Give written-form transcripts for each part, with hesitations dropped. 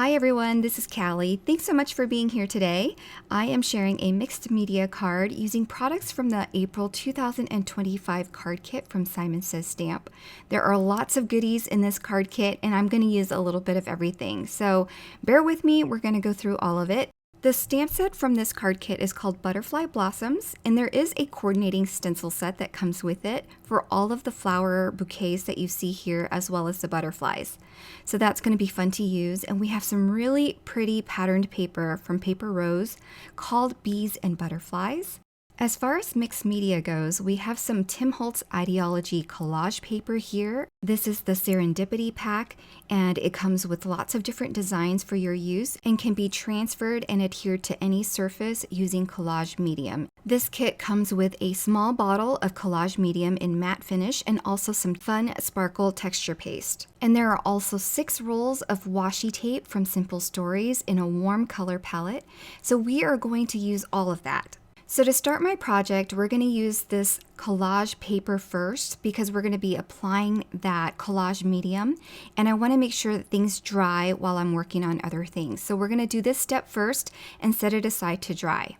Hi everyone, this is Callie. Thanks so much for being here today. I am sharing a mixed media card using products from the April 2025 card kit from Simon Says Stamp. There are lots of goodies in this card kit and I'm going to use a little bit of everything. So bear with me, we're going to go through all of it. The stamp set from this card kit is called Butterfly Blossoms, and there is a coordinating stencil set that comes with it for all of the flower bouquets that you see here, as well as the butterflies. So that's going to be fun to use, and we have some really pretty patterned paper from Paper Rose called Bees and Butterflies. As far as mixed media goes, we have some Tim Holtz idea-ology collage paper here. This is the Serendipity pack, and it comes with lots of different designs for your use and can be transferred and adhered to any surface using collage medium. This kit comes with a small bottle of collage medium in matte finish and also some fun sparkle texture paste. And there are also 6 rolls of washi tape from Simple Stories in a warm color palette, so we are going to use all of that. So to start my project, we're going to use this collage paper first because we're going to be applying that collage medium, and I want to make sure that things dry while I'm working on other things. So we're going to do this step first and set it aside to dry.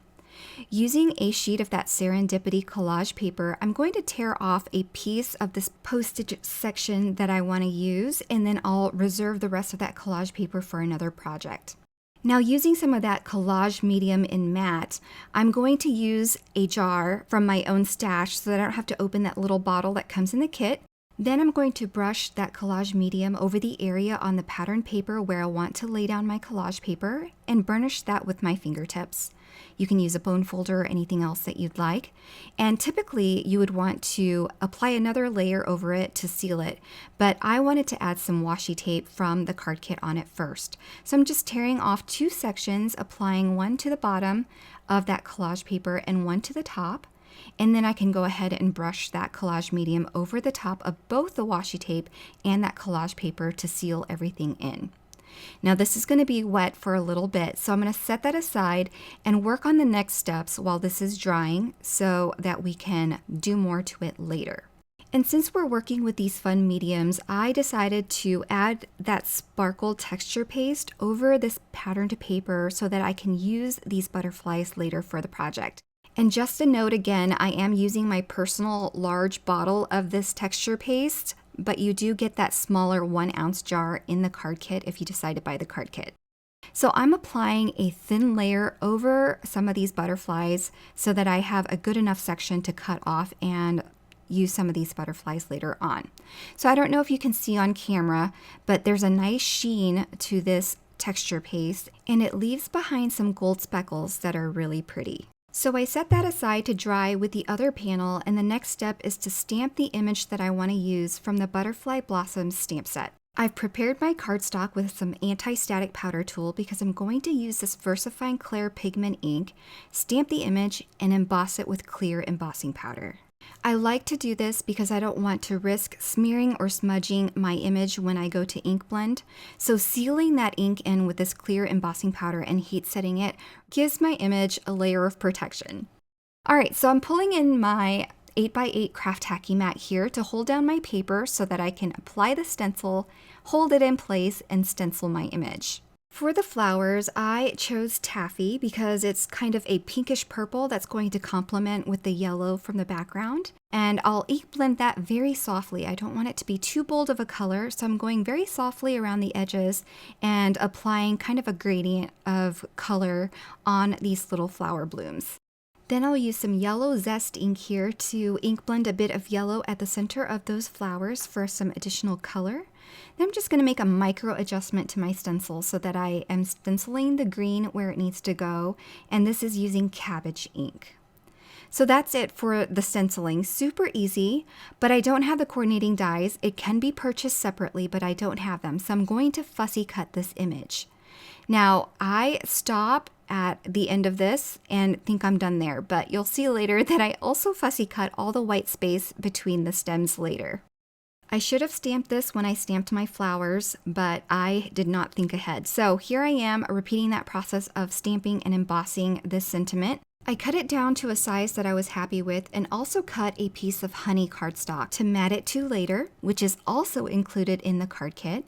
Using a sheet of that Serendipity collage paper, I'm going to tear off a piece of this postage section that I want to use, and then I'll reserve the rest of that collage paper for another project. Now, using some of that collage medium in matte, I'm going to use a jar from my own stash so that I don't have to open that little bottle that comes in the kit. Then I'm going to brush that collage medium over the area on the pattern paper where I want to lay down my collage paper and burnish that with my fingertips. You can use a bone folder or anything else that you'd like. And typically you would want to apply another layer over it to seal it, but I wanted to add some washi tape from the card kit on it first. So I'm just tearing off 2 sections, applying one to the bottom of that collage paper and one to the top. And then I can go ahead and brush that collage medium over the top of both the washi tape and that collage paper to seal everything in. Now this is going to be wet for a little bit, so I'm going to set that aside and work on the next steps while this is drying so that we can do more to it later. And since we're working with these fun mediums, I decided to add that sparkle texture paste over this patterned paper so that I can use these butterflies later for the project. And just a note again, I am using my personal large bottle of this texture paste, but you do get that smaller 1 ounce jar in the card kit if you decide to buy the card kit. So I'm applying a thin layer over some of these butterflies so that I have a good enough section to cut off and use some of these butterflies later on. So I don't know if you can see on camera, but there's a nice sheen to this texture paste and it leaves behind some gold speckles that are really pretty. So I set that aside to dry with the other panel, and the next step is to stamp the image that I want to use from the Butterfly Blossoms stamp set. I've prepared my cardstock with some anti-static powder tool because I'm going to use this VersaFine Clear pigment ink, stamp the image, and emboss it with clear embossing powder. I like to do this because I don't want to risk smearing or smudging my image when I go to ink blend. So sealing that ink in with this clear embossing powder and heat setting it gives my image a layer of protection. Alright, so I'm pulling in my 8x8 craft tacky mat here to hold down my paper so that I can apply the stencil, hold it in place, and stencil my image. For the flowers, I chose taffy because it's kind of a pinkish purple that's going to complement with the yellow from the background. And I'll ink blend that very softly. I don't want it to be too bold of a color, so I'm going very softly around the edges and applying kind of a gradient of color on these little flower blooms. Then I'll use some yellow zest ink here to ink blend a bit of yellow at the center of those flowers for some additional color. Then I'm just going to make a micro adjustment to my stencil so that I am stenciling the green where it needs to go, and this is using cabbage ink. So that's it for the stenciling. Super easy, but I don't have the coordinating dies. It can be purchased separately, but I don't have them, so I'm going to fussy cut this image. Now, I stop at the end of this and think I'm done there, but you'll see later that I also fussy cut all the white space between the stems later. I should have stamped this when I stamped my flowers, but I did not think ahead. So here I am repeating that process of stamping and embossing this sentiment. I cut it down to a size that I was happy with and also cut a piece of honey cardstock to mat it to later, which is also included in the card kit.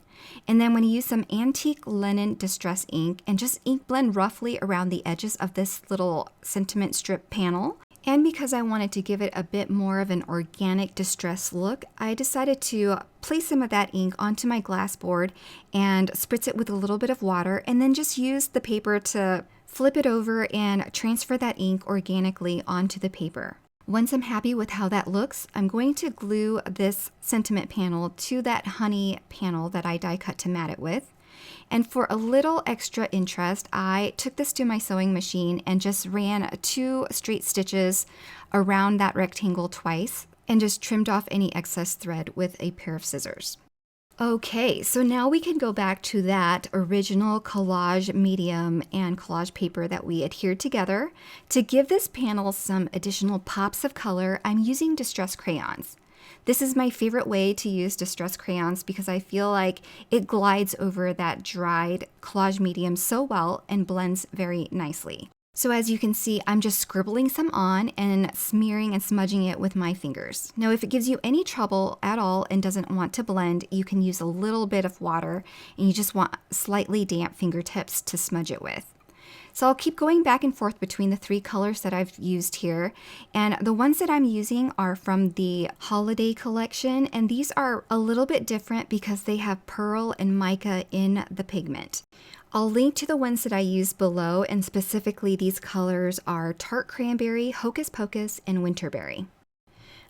And then I'm going to use some antique linen distress ink and just ink blend roughly around the edges of this little sentiment strip panel. And because I wanted to give it a bit more of an organic distress look, I decided to place some of that ink onto my glass board and spritz it with a little bit of water and then just use the paper to flip it over and transfer that ink organically onto the paper. Once I'm happy with how that looks, I'm going to glue this sentiment panel to that honey panel that I die cut to mat it with. And for a little extra interest, I took this to my sewing machine and just ran 2 straight stitches around that rectangle twice and just trimmed off any excess thread with a pair of scissors. Okay, so now we can go back to that original collage medium and collage paper that we adhered together. To give this panel some additional pops of color, I'm using distress crayons. This is my favorite way to use distress crayons because I feel like it glides over that dried collage medium so well and blends very nicely. So as you can see, I'm just scribbling some on and smearing and smudging it with my fingers. Now, if it gives you any trouble at all and doesn't want to blend, you can use a little bit of water and you just want slightly damp fingertips to smudge it with. So I'll keep going back and forth between the 3 colors that I've used here. And the ones that I'm using are from the holiday collection. And these are a little bit different because they have pearl and mica in the pigment. I'll link to the ones that I used below, and specifically these colors are Tart Cranberry, Hocus Pocus, and Winterberry.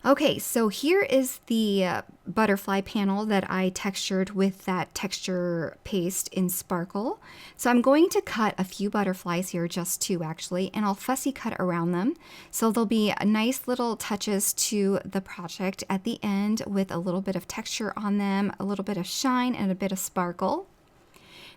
Okay, so here is the butterfly panel that I textured with that texture paste in Sparkle. So I'm going to cut a few butterflies here, just 2 actually, and I'll fussy cut around them. So there'll be nice little touches to the project at the end with a little bit of texture on them, a little bit of shine, and a bit of sparkle.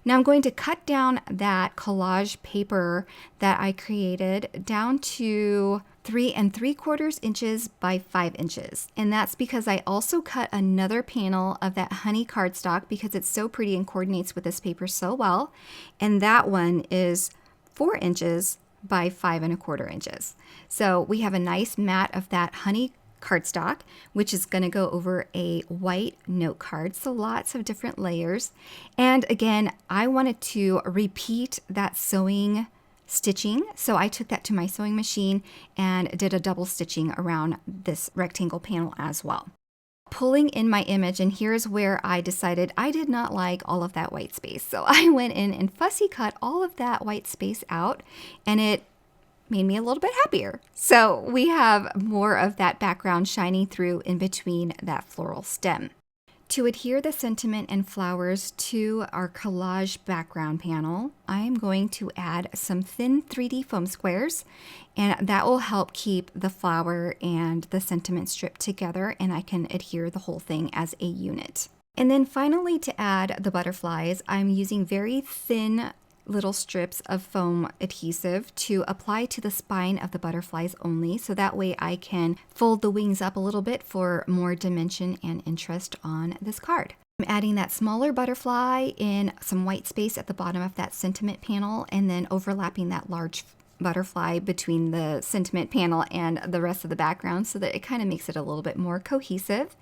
Now I'm going to cut down that collage paper that I created down to 3 3/4 inches by 5 inches. And that's because I also cut another panel of that honey cardstock because it's so pretty and coordinates with this paper so well. And that one is 4 inches by 5 1/4 inches. So we have a nice mat of that honey cardstock, which is going to go over a white note card. So lots of different layers. And again, I wanted to repeat that sewing stitching. So I took that to my sewing machine and did a double stitching around this rectangle panel as well. Pulling in my image, and here's where I decided I did not like all of that white space. So I went in and fussy cut all of that white space out, and it made me a little bit happier. So we have more of that background shining through in between that floral stem. To adhere the sentiment and flowers to our collage background panel, I am going to add some thin 3D foam squares, and that will help keep the flower and the sentiment strip together, and I can adhere the whole thing as a unit. And then finally, to add the butterflies, I'm using very thin little strips of foam adhesive to apply to the spine of the butterflies only, so that way I can fold the wings up a little bit for more dimension and interest on this card. I'm adding that smaller butterfly in some white space at the bottom of that sentiment panel, and then overlapping that large butterfly between the sentiment panel and the rest of the background so that it kind of makes it a little bit more cohesive.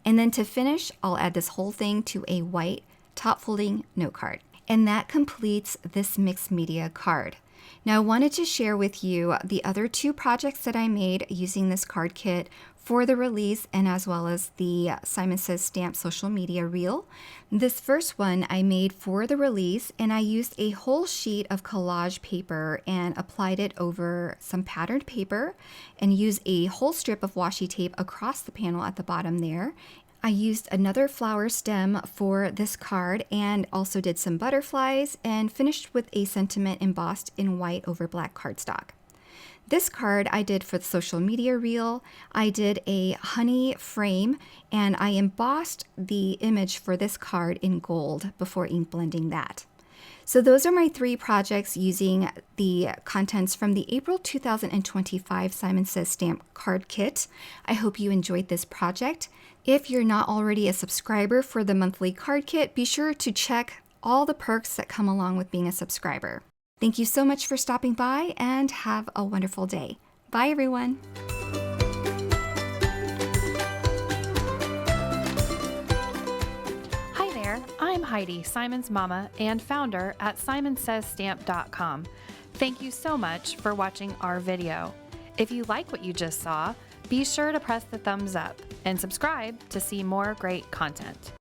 And then to finish, I'll add this whole thing to a white top folding note card. And that completes this mixed media card. Now I wanted to share with you the other 2 projects that I made using this card kit for the release, and as well as the Simon Says Stamp social media reel. This first one I made for the release, and I used a whole sheet of collage paper and applied it over some patterned paper and used a whole strip of washi tape across the panel at the bottom there. I used another flower stem for this card and also did some butterflies and finished with a sentiment embossed in white over black cardstock. This card I did for the social media reel. I did a honey frame and I embossed the image for this card in gold before ink blending that. So those are my 3 projects using the contents from the April 2025 Simon Says Stamp card kit. I hope you enjoyed this project. If you're not already a subscriber for the monthly card kit, be sure to check all the perks that come along with being a subscriber. Thank you so much for stopping by and have a wonderful day. Bye, everyone. Hi there, I'm Heidi, Simon's mama and founder at simonsaysstamp.com. Thank you so much for watching our video. If you like what you just saw, be sure to press the thumbs up and subscribe to see more great content.